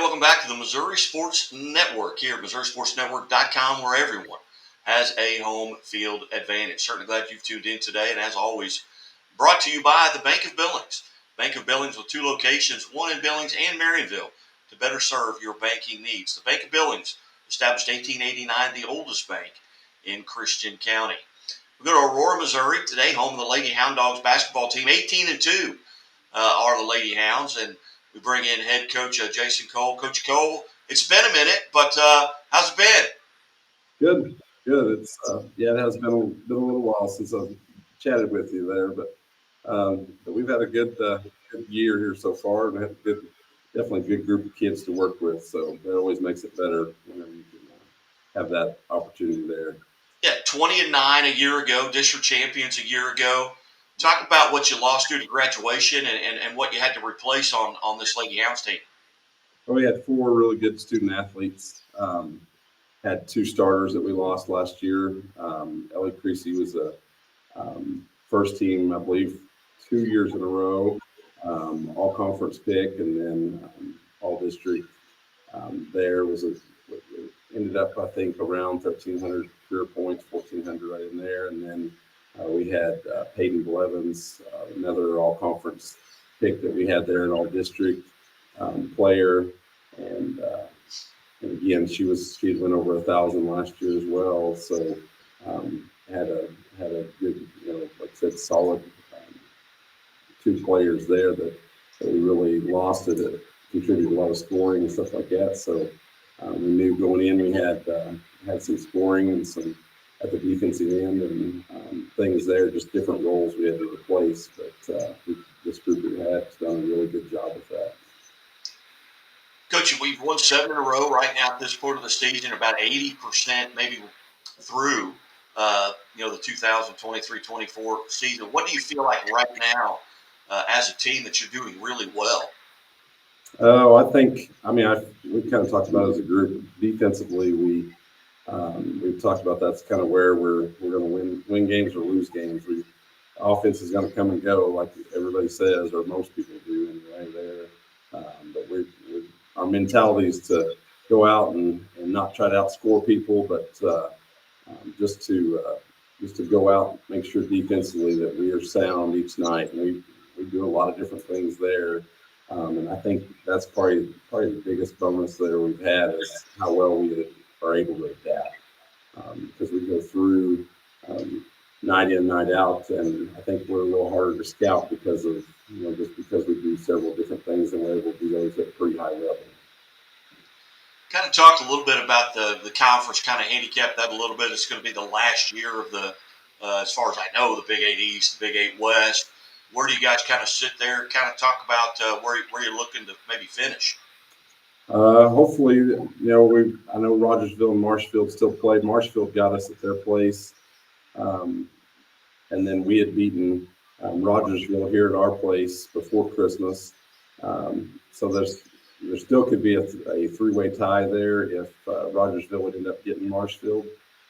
welcome back to the Missouri Sports Network here at MissouriSportsNetwork.com, where everyone has a home field advantage. Certainly glad you've tuned in today, and as always, brought to you by the Bank of Billings. Bank of Billings with two locations, one in Billings and Marionville, to better serve your banking needs. The Bank of Billings, established 1889, the oldest bank in Christian County. We go to Aurora, Missouri today, home of the Lady Hound Dogs basketball team. 18-2 are the Lady Hounds, and we bring in head coach Jason Cole. Coach Cole, it's been a minute, but how's it been? Good. It's it has been a little while since I've chatted with you there, but we've had a good year here so far, and had definitely good group of kids to work with. So that always makes it better whenever you can have that opportunity there. Yeah, 20-9 a year ago, district champions a year ago. Talk about what you lost due to graduation and what you had to replace on this Lady Hounds team. Well, we had 4 really good student athletes. Had 2 starters that we lost last year. Ellie Creasy was a first team, I believe, 2 years in a row, all conference pick, and then all district. There was ended up, I think, around 1,300 career points, 1,400 right in there, and then we had Peyton Blevins, another all conference pick that we had there, an all district player, and again, she went over 1,000 last year as well. So had a good, like I said, solid 2 players there that we really lost that contributed a lot of scoring and stuff like that. So we knew going in we had some scoring and some at the defensive end and things there, just different roles we had to replace. But this group we had has done a really good job with that. Coach, we've won 7 in a row right now at this point of the season, about 80% maybe through the 2023-24 season. What do you feel like right now as a team that you're doing really well? Oh, I think, we kind of talked about it as a group. Defensively, we've talked about that's kind of where we're going to win games or lose games. Offense is going to come and go, like everybody says, or most people do anyway. But our mentality is to go out and not try to outscore people, but just to go out and make sure defensively that we are sound each night. And we do a lot of different things there. And I think that's probably the biggest bonus there we've had is how well we are able to adapt. Because we go through night in, night out, and I think we're a little harder to scout because of just because we do several different things and we're able to do those at a pretty high level. Kind of talked a little bit about the conference, kind of handicapped that a little bit. It's going to be the last year of the, as far as I know, the Big 8 East, the Big 8 West. Where do you guys kind of sit there, kind of talk about where you're looking to maybe finish? Hopefully, I know Rogersville and Marshfield still play. Marshfield got us at their place, and then we had beaten Rogersville here at our place before Christmas. So there still could be a 3-way tie there if Rogersville would end up getting Marshfield.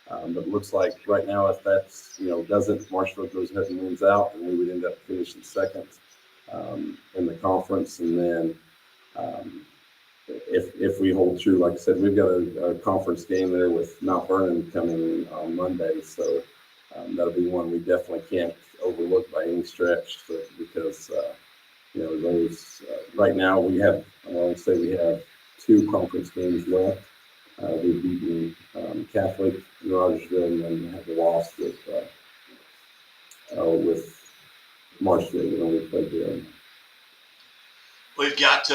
But it looks like right now, if that's, doesn't, Marshfield goes ahead and wins out, and we would end up finishing second in the conference. And then if we hold true, like I said, we've got a conference game there with Mount Vernon coming on Monday. So that'll be one we definitely can't overlook by any stretch because, those right now we have 2 conference games left. We've beaten Catholic in Rogersville, and then have lost with Marshfield when we played there. We've got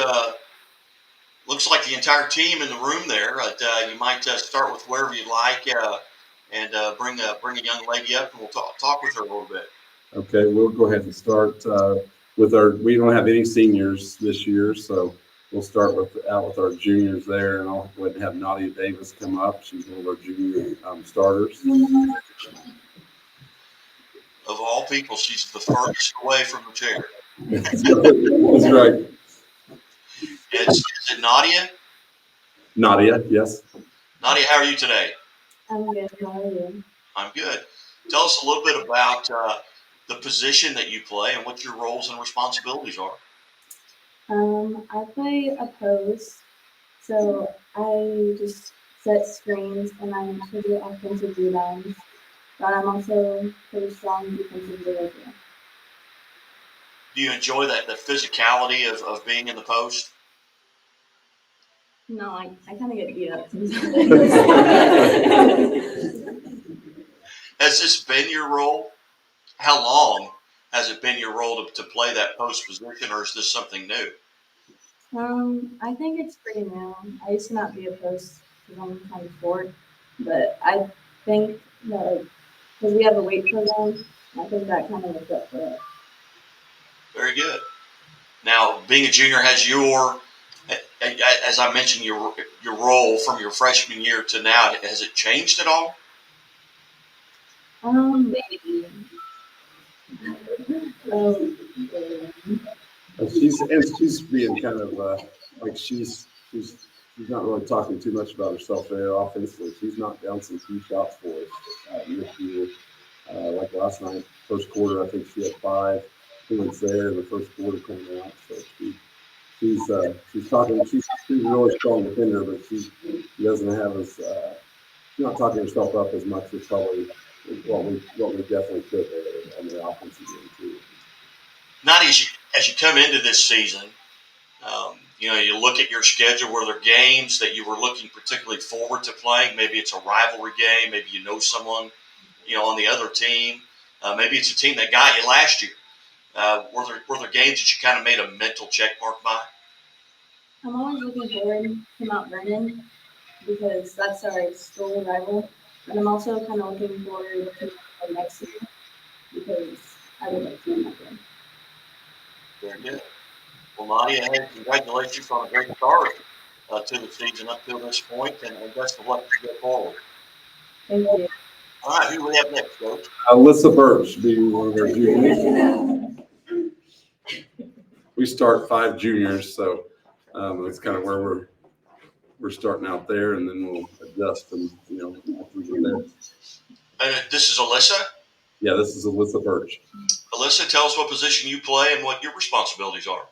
looks like the entire team in the room there. You might start with wherever you'd like, and bring a young lady up, and we'll talk with her a little bit. Okay, we'll go ahead and start with we don't have any seniors this year, so we'll start with our juniors there, and I'll go ahead and have Nadia Davis come up. She's one of our junior starters. Of all people, she's the furthest away from the chair. That's right. Is it Nadia? Nadia, yes. Nadia, how are you today? I'm good. How are you? I'm good. Tell us a little bit about the position that you play and what your roles and responsibilities are. I play a post, So I just set screens and I'm to do offensive rebounds. But I'm also pretty strong defensively as well. Do you enjoy the physicality of being in the post? No, I kind of get beat up sometimes. Has this been your role? How long has it been your role to play that post position, or is this something new? I think it's pretty new. I used to not be a post because I'm kind of short, but I think that because we have a weight program, I think that kind of makes up for it. Very good. Now, being a junior, has as I mentioned, your role from your freshman year to now, has it changed at all? Maybe. um, She's being kind of like she's not really talking too much about herself there offensively. She's knocked down some key shots for us this year. Like last night, first quarter, I think she had 5 points there in the first quarter coming out. So she's talking. She's a really strong defender, but she doesn't have as she's not talking herself up as much as probably what we definitely could there on the offensive end too. Not as you come into this season, you look at your schedule. Were there games that you were looking particularly forward to playing? Maybe it's a rivalry game. Maybe you know someone, on the other team. Maybe it's a team that got you last year. Were there games that you kind of made a mental check mark by? I'm always looking forward to Mount Vernon because that's our school rival, and I'm also kind of looking forward to next year because I would like to win that game. Very good. Well, Nadia, hey, congratulations on a great start to the season up to this point, and best of luck as you go forward. Thank you. All right, who do we have next, Coach? Alyssa Birch being one of our juniors. We start 5 juniors, so that's kind of where we're starting out there, and then we'll adjust from after we get there. This is Alyssa. Yeah, this is Alyssa Birch. Alyssa, tell us what position you play and what your responsibilities are.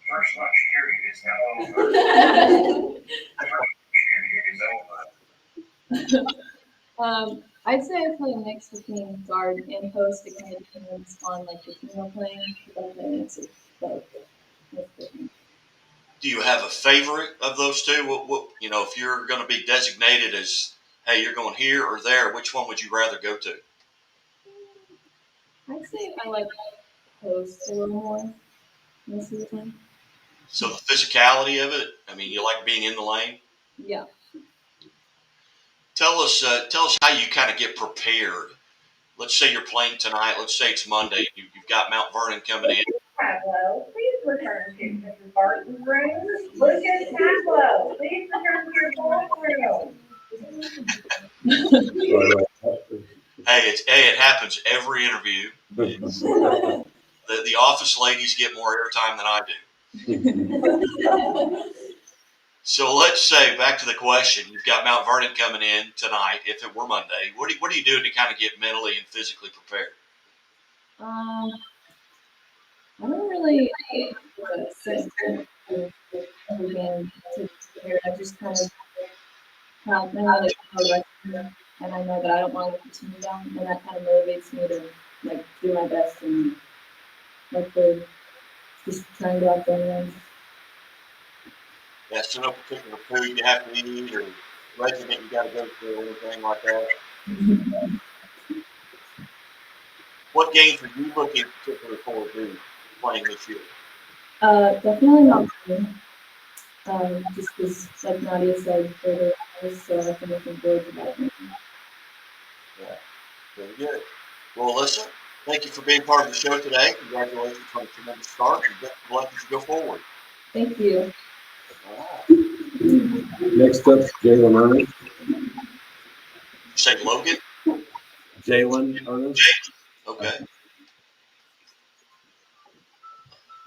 First lunch period is now over. The first period is over. I'd say I play a mix between guard and post. It kind of depends on like the team we're playing. Do you have a favorite of those two? What if you're going to be designated as, hey, you're going here or there, which one would you rather go to? I'd say I like post a little more most of the time. So the physicality of it, you like being in the lane? Yeah. Tell us how you kind of get prepared. Let's say you're playing tonight. Let's say it's Monday. You've got Mount Vernon coming in. Tableau, please return to Mrs. Barton's room. Lucas Tableau, please return to your boardroom. It happens every interview. The office ladies get more airtime than I do. So let's say, back to the question, you've got Mount Vernon coming in tonight. If it were Monday, what are you doing to kind of get mentally and physically prepared? I don't really sit every game to prepare. I just kind of know that and I know that I don't want to let the team down, and that kind of motivates me to do my best and just try and go out there and win. Yeah, so no particular food you have to eat or regiment you got to go through or anything like that. What games are you looking particularly forward to playing this year? Definitely not Vernon. Just because, like Nadia said, further hours, so I think looking forward to that. Yeah, very good. Well, Alyssa, thank you for being part of the show today. Congratulations on a tremendous start, and best of luck as you go forward. Thank you. All right. Next up, Jalen Ernest. You say Logan? Jalen Ernest. Okay.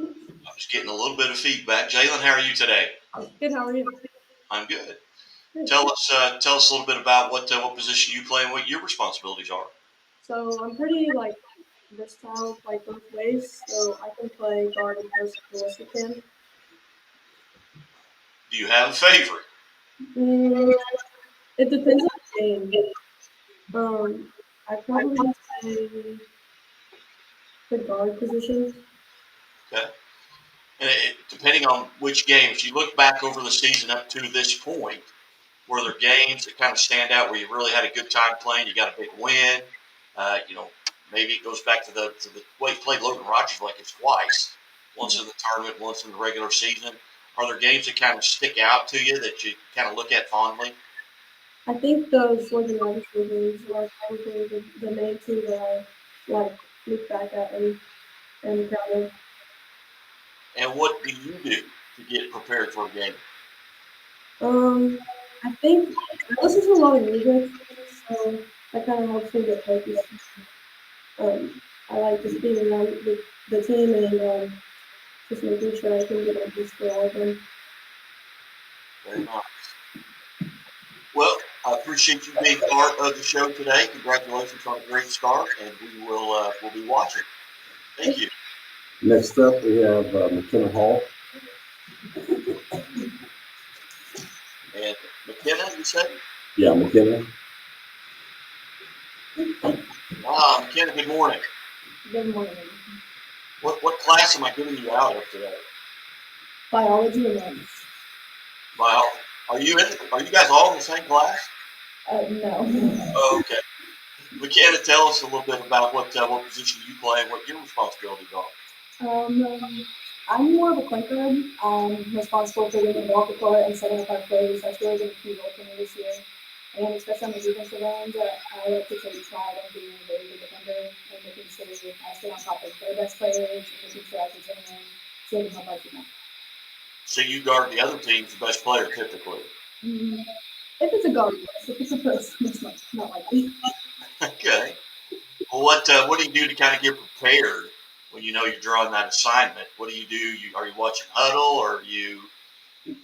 I was getting a little bit of feedback. Jalen, how are you today? Good. How are you? I'm good. Tell us a little bit about what position you play and what your responsibilities are. So I'm pretty versatile, like both ways. So I can play guard and post if Melissa can. Do you have a favorite? Mm, it depends on the game. I'd probably say the guard position. Okay. And depending on which game, if you look back over the season up to this point, were there games that kind of stand out where you really had a good time playing? You got a big win. Maybe it goes back to the way you played Logan Rogers like it's twice, once in the tournament, once in the regular season. Are there games that kind of stick out to you that you kind of look at fondly? I think those Logan Rogers games are probably the main two that I like look back at and kind of. And what do you do to get prepared for a game? I think I listen to a lot of music, so that kind of helps me get focused. I like just being around the team and just making sure I can get a boost for all of them. Very nice. Well, I appreciate you being part of the show today. Congratulations on a great start, and we'll be watching. Thank you. Next up, we have McKenna Hall. And McKenna, you said? Yeah, McKenna. McKenna, good morning. Good morning. What class am I getting you out of today? Biology and maths. Wow. Are you guys all in the same class? No. Oh, okay. McKenna, tell us a little bit about what position you play and what your responsibilities are. I'm more of a point guard. I'm responsible for getting the ball to court and setting up our plays. That's really been a key role for me this year. And especially on the defensive end, I like to take pride in being a very good defender and making sure I stay on top of their best players and making sure I can turn in so they can help our team out. So you guard the other team's best player typically? If it's a guard, yes. If it's a post, it's not likely. Okay. Well, what do you do to kind of get prepared when you know you're drawing that assignment? What do you do? Are you watching huddle, or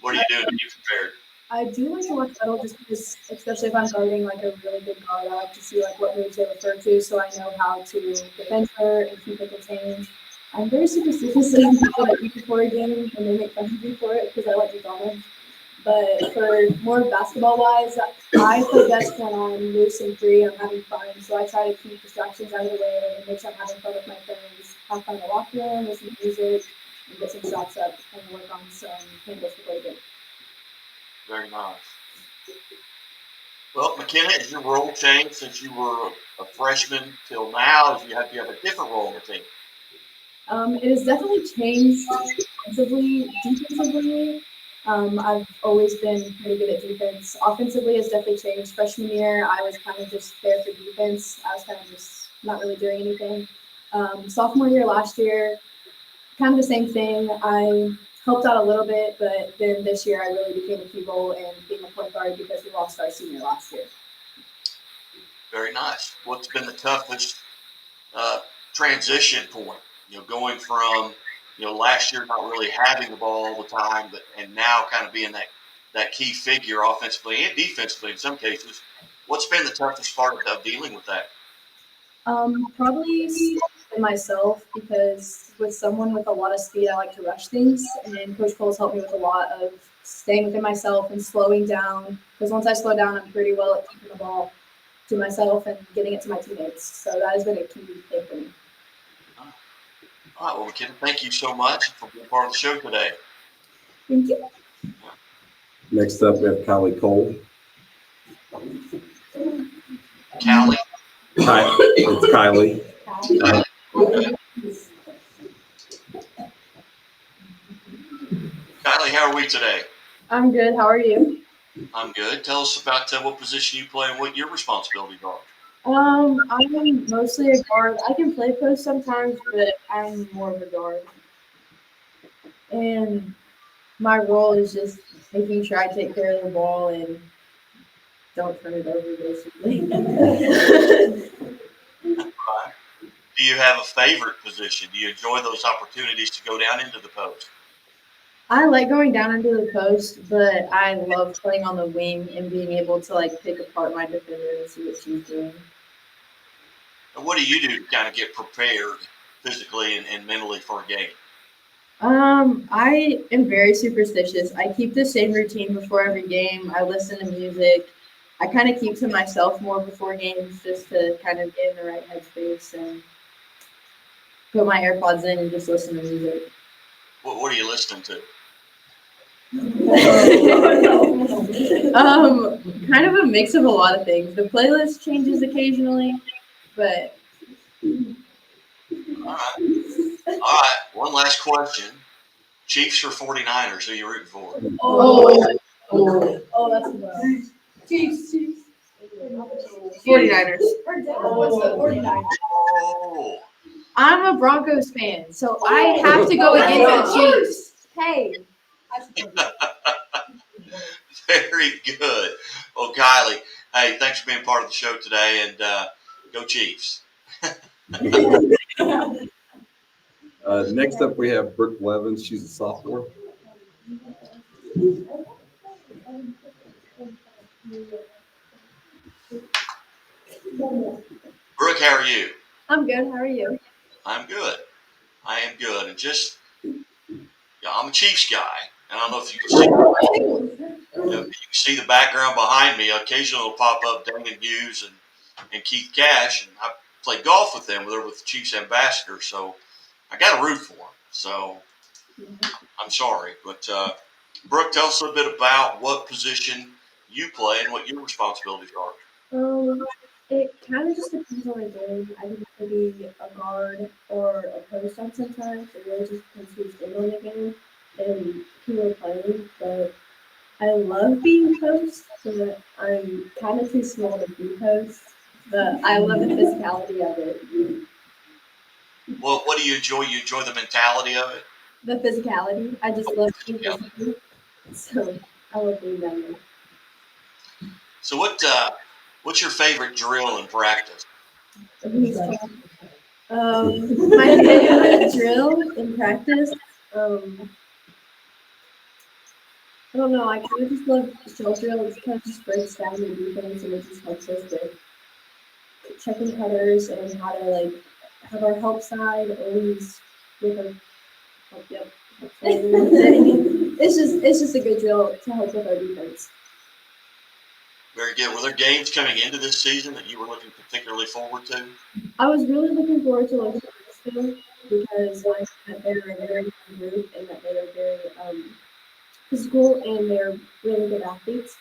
what are you doing to get prepared? I do like to watch huddle just because, especially if I'm guarding like a really good guard, I like to see like what moves they refer to, so I know how to defend her and keep it contained. I'm very superstitious and people that eat before a game and they make fun of me for it because I like to comment. But for more basketball wise, I play best when I'm loose and free and I'm having fun. So I try to keep distractions out of the way and make sure I'm having fun with my friends, have fun in the locker room, listen to music, and get some shots up and work on some handles before the game. Very nice. Well, McKenna, has your role changed since you were a freshman till now? Do you have a different role in the team? It has definitely changed defensively. I've always been pretty good at defense. Offensively has definitely changed. Freshman year, I was kind of just there for defense. I was kind of just not really doing anything. Sophomore year last year, kind of the same thing. I helped out a little bit, but then this year I really became a key role in being a point guard because we lost our senior last year. Very nice. What's been the toughest transition point? Going from last year not really having the ball all the time, and now kind of being that key figure offensively and defensively in some cases. What's been the toughest part of dealing with that? Probably in myself because with someone with a lot of speed, I like to rush things, and Coach Cole's helped me with a lot of staying within myself and slowing down. Because once I slow down, I'm pretty well at keeping the ball to myself and getting it to my teammates. So that has been a key thing for me. All right, well, McKenna, thank you so much for being part of the show today. Thank you. Next up, we have Kylie Cole. Callie? It's Kylie. Kylie, how are we today? I'm good. How are you? I'm good. Tell us about what position you play and what your responsibilities are. I'm mostly a guard. I can play post sometimes, but I'm more of a guard. And my role is just making sure I take care of the ball and don't turn it over, basically. Right. Do you have a favorite position? Do you enjoy those opportunities to go down into the post? I like going down into the post, but I love playing on the wing and being able to pick apart my defender and see what she's doing. And what do you do to kind of get prepared physically and mentally for a game? I am very superstitious. I keep the same routine before every game. I listen to music. I kind of keep to myself more before games just to kind of get in the right headspace and put my AirPods in and just listen to music. What are you listening to? Kind of a mix of a lot of things. The playlist changes occasionally, but All right. All right. One last question. Chiefs or 49ers? Who you rooting for? That's the Chiefs. 49ers. Oh, I'm a Broncos fan, so I have to go against the Chiefs. Hey. very good. Well, Kylie, hey, thanks for being part of the show today, and go Chiefs. Next up, we have Brooke Levins. She's a sophomore. Brooke, how are you? I'm good. How are you? I'm good. I am good. And just, yeah, I'm a Chiefs guy. And I don't know if you can see, you can see the background behind me. Occasionally it'll pop up Damon Hughes and Keith Cash. And I play golf with them. They're with the Chiefs ambassador. So I got to root for them. So I'm sorry. But Brooke, tell us a little bit about what position you play and what your responsibilities are. It kind of just depends on the game. I can either be a guard or a post on sometimes. It really just depends who's in on the game and who we're playing. But I love being post, but I'm kind of too small to be post. But I love the physicality of it. Well, what do you enjoy? You enjoy the mentality of it? The physicality. I just love being physical. So I love being down there. So what's your favorite drill in practice? My favorite drill in practice. I don't know. I kind of just love shell drill. It kind of just breaks down the defense and it just helps us with checking cutters and how to like have our help side always with our help. Yep. It's just a good drill to help with our defense. Very good. Were there games coming into this season that you were looking particularly forward to? I was really looking forward to like Louisville because I that they're a very good group and that they are very physical and they're really good athletes.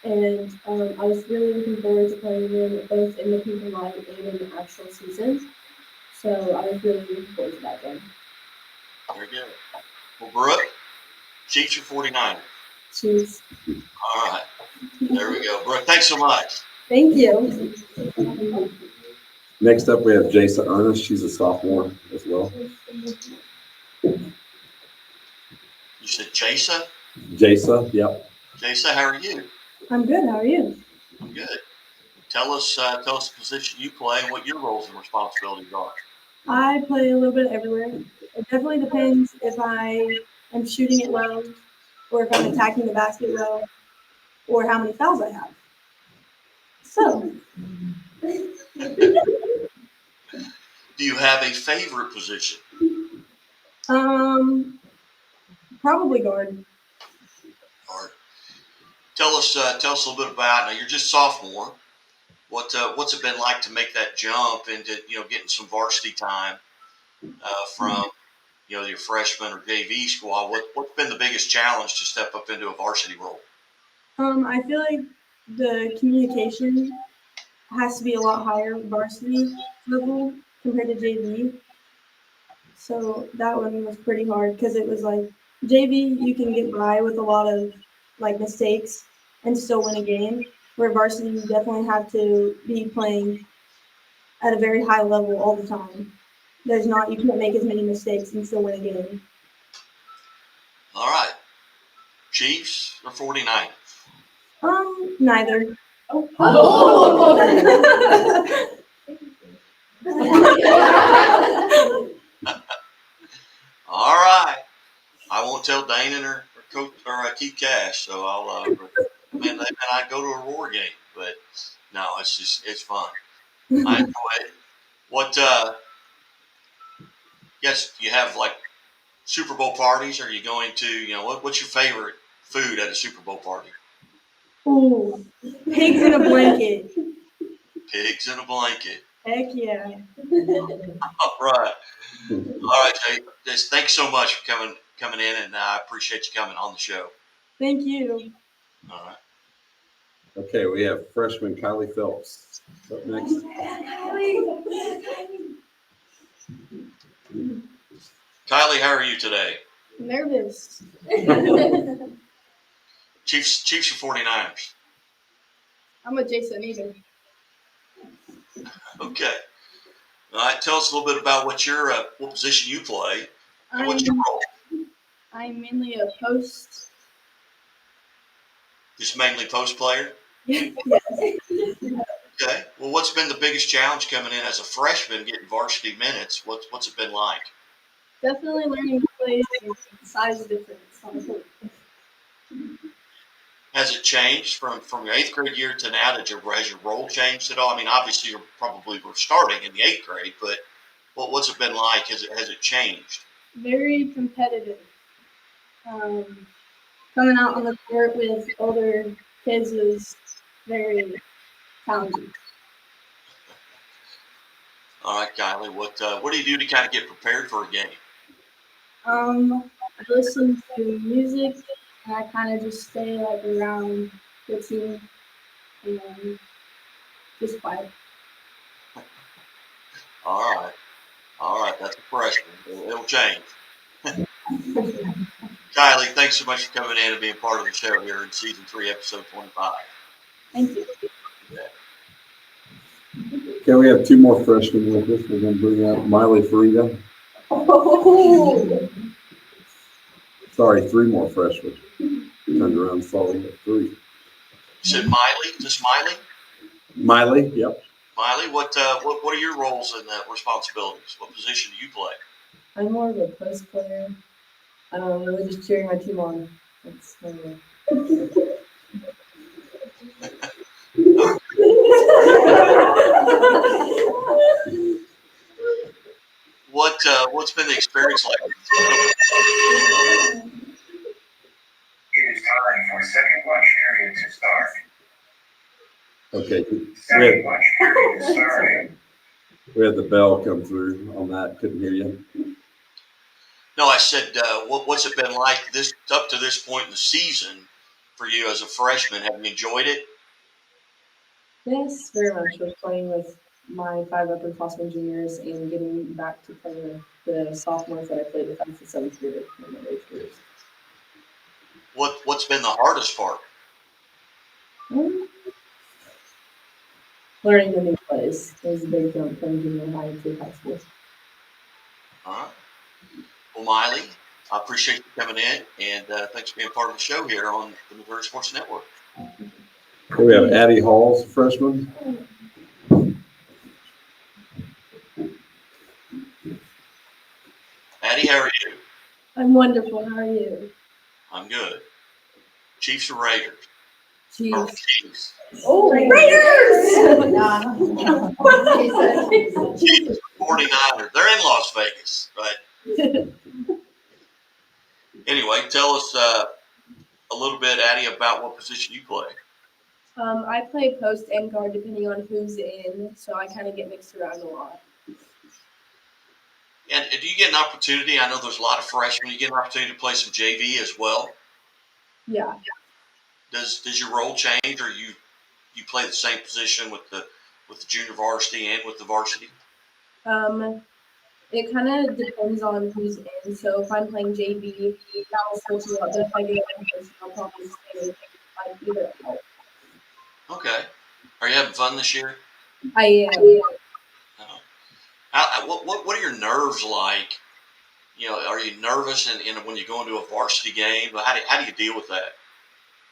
And I was really looking forward to playing them both in the pink and white and in the actual season. So I was really looking forward to that game. Very good. Well, Brooke, Chiefs or 49ers? Chiefs. All right. There we go. Brooke, thanks so much. Thank you. Next up, we have Jason Ernest. She's a sophomore as well. You said Jasa? Jasa, yep. Jasa, how are you? I'm good. How are you? I'm good. Tell us the position you play and what your roles and responsibilities are. I play a little bit everywhere. It definitely depends if I am shooting it well or if I'm attacking the basket well or how many fouls I have. So, Do you have a favorite position? probably guard. Or tell us a little bit about. Now you're just sophomore. What's it been like to make that jump into getting some varsity time from your freshman or JV squad? What's been the biggest challenge to step up into a varsity role? I feel like the communication has to be a lot higher varsity level compared to JV. So that one was pretty hard because it was like JV you can get by with a lot of like mistakes and still win a game. Where varsity you definitely have to be playing at a very high level all the time. You can't make as many mistakes and still win a game. All right. Chiefs or 49ers? Neither. All right. I won't tell Danon or Coach or Keith Cash, so I'll man, I'd go to a Aurora game, but no, it's fun. I enjoy it. What, yes, you have like Super Bowl parties? Are you going to, what's your favorite food at a Super Bowl party? Ooh, pigs in a blanket. Pigs in a blanket. Heck yeah. All right. All right, Jay. Just thanks so much for coming in, and I appreciate you coming on the show. Thank you. All right. Okay, we have freshman Kylie Phelps up next. Kylie, how are you today? Nervous. Chiefs or 49ers? I'm a Jason either. Okay. All right. Tell us a little bit about what position you play, and I'm, what's your role? I'm mainly a post. Just mainly post player? Yes. Okay. Well, what's been the biggest challenge coming in as a freshman getting varsity minutes? What's it been like? Definitely learning to play and size difference on the court. Has it changed from your 8th grade year to now? Has your role changed at all? I mean, obviously you probably were starting in the 8th grade, but what's it been like? Has it changed? Very competitive. Coming out on the court with older kids is very challenging. All right, Kylie, what do you do to kind of get prepared for a game? I listen to music and I kind of just stay like around the team and just fight. All right, that's a freshman. It'll change. Kylie, thanks so much for coming in and being part of the show here in season 3, episode 25. Thank you. Okay, we have 2 more freshmen with us. We're going to bring out Miley Farida. Oh. Sorry, 3 more freshmen. Turned around and saw we had 3. You said Miley? Just Miley? Miley, yep. Miley, what are your roles and responsibilities? What position do you play? I'm more of a post player. Really just cheering my team on. That's my role. What's been the experience like? It is time for second lunch period to start. Okay, Second lunch period is starting. we had the bell come through on that. Couldn't hear you. No, I said, what's it been like up to this point in the season for you as a freshman? Have you enjoyed it? Yes, very much. We're playing with my 5 upperclassmen juniors and getting back to play with the sophomores that I played with since the 7th grade and the 8th graders. What's been the hardest part? Learning the new plays is a big jump from junior high to high school. All right. Well, Miley, I appreciate you coming in, and thanks for being part of the show here on the Missouri Sports Network. Okay, we have Addie Halls, freshman. Addie, how are you? I'm wonderful. How are you? I'm good. Chiefs or Raiders? Chiefs. Or Chiefs. Oh, Chiefs 49ers. They're in Las Vegas, right? Anyway, tell us a little bit, Addie, about what position you play. I play post and guard depending on who's in, so I kind of get mixed around a lot. And do you get an opportunity? I know there's a lot of freshmen. You get an opportunity to play some JV as well. Yeah. Does your role change, or you play the same position with the junior varsity and with the varsity? It kind of depends on who's in. So if I'm playing JV, that will switch a lot. But if I get in person, I'll probably stay like either out. Okay. Are you having fun this year? I am. What are your nerves like? Are you nervous when you go into a varsity game? How do you deal with that?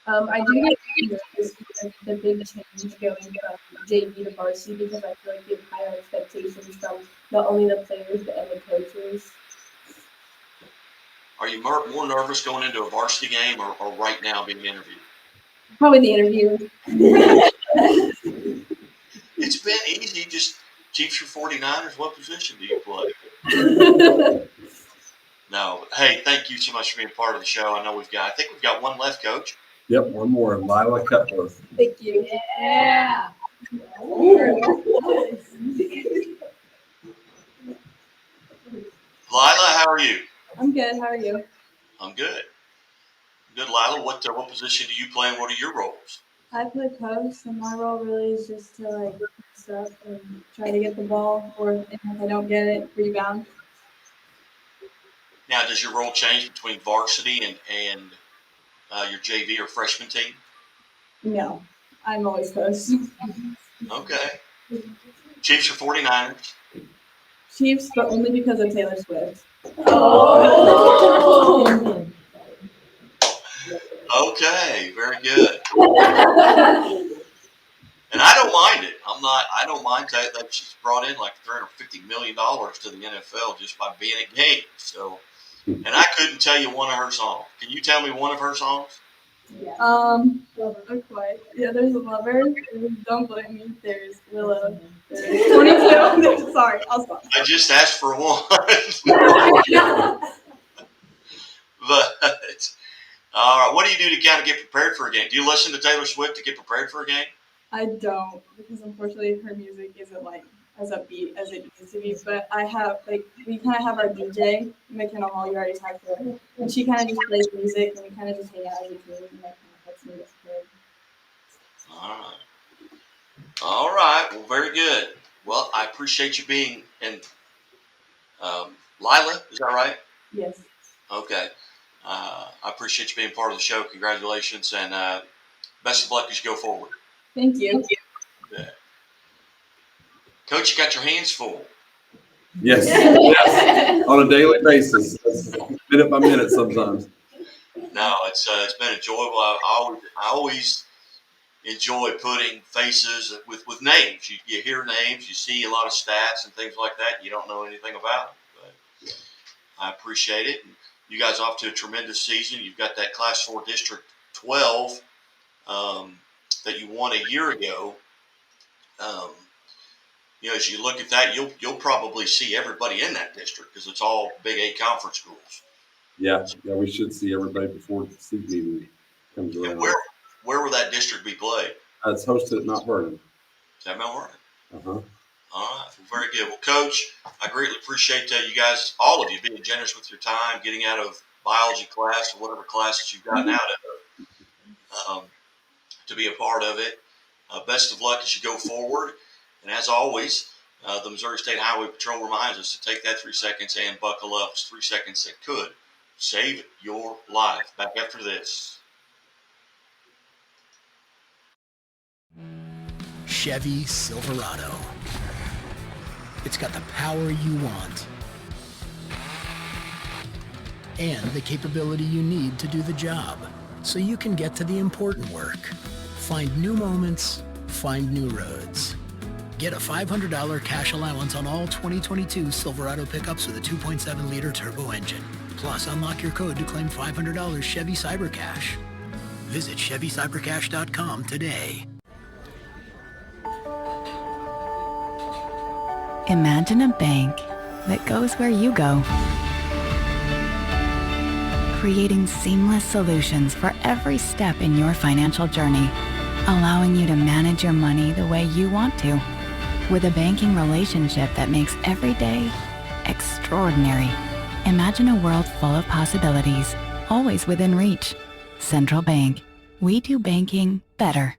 I do get nervous because the big change going from JV to varsity because I feel like you have higher expectations from not only the players but and the coaches. Are you more nervous going into a varsity game or right now being interviewed? Probably the interview. It's been easy. Just Chiefs or 49ers? What position do you play? No. Hey, thank you so much for being part of the show. I think we've got one left, Coach. Yep, one more. Lila Cutler. Thank you. Yeah. Lila, how are you? I'm good. How are you? I'm good. Good, Lila. What position do you play and what are your roles? I play post, and my role really is just to like post up and try to get the ball, or if I don't get it, rebound. Now, does your role change between varsity and your JV or freshman team? No, I'm always post. Okay. Chiefs or 49ers? Chiefs, but only because of Taylor Swift. Oh. Okay, very good. And I don't mind it. I don't mind that she's brought in like $350 million to the NFL just by being at games. So, and I couldn't tell you one of her songs. Can you tell me one of her songs? Not quite. Yeah, there's Lover. There's Don't Blame Me. There's Willow. There's 22. There's, sorry, I'll stop. I just asked for one. But all right, what do you do to kind of get prepared for a game? Do you listen to Taylor Swift to get prepared for a game? I don't, because unfortunately her music isn't like as upbeat as it used to be. But I have we kind of have our DJ McKenna Hall. You already talked to her, and she kind of just plays music, and we kind of just hang out as a team, and that kind of helps me get prepared. All right. Well, very good. Well, I appreciate you being and Lila, is that right? Yes. Okay. I appreciate you being part of the show. Congratulations and best of luck as you go forward. Thank you. Yeah. Coach, you got your hands full. Yes. Yes. On a daily basis, minute by minute sometimes. No, it's been enjoyable. I always enjoy putting faces with names. You hear names, you see a lot of stats and things like that. You don't know anything about them, but I appreciate it. And you guys are off to a tremendous season. You've got that Class 4 District 12 that you won a year ago. As you look at that, you'll probably see everybody in that district because it's all Big 8 conference schools. Yeah, we should see everybody before the seed meeting comes around. And where will that district be played? It's hosted at Mount Vernon. Is that Mount Vernon? Uh-huh. All right, well, very good. Well, Coach, I greatly appreciate you guys, all of you, being generous with your time, getting out of biology class or whatever classes you've gotten out of to be a part of it. Best of luck as you go forward. And as always, the Missouri State Highway Patrol reminds us to take that 3 seconds and buckle up. It's 3 seconds that could save your life. Back after this. Chevy Silverado. It's got the power you want and the capability you need to do the job so you can get to the important work. Find new moments, find new roads. Get a $500 cash allowance on all 2022 Silverado pickups with a 2.7-liter turbo engine. Plus, unlock your code to claim $500 Chevy CyberCash. Visit ChevyCyberCash.com today. Imagine a bank that goes where you go, creating seamless solutions for every step in your financial journey, allowing you to manage your money the way you want to, with a banking relationship that makes every day extraordinary. Imagine a world full of possibilities, always within reach. Central Bank. We do banking better.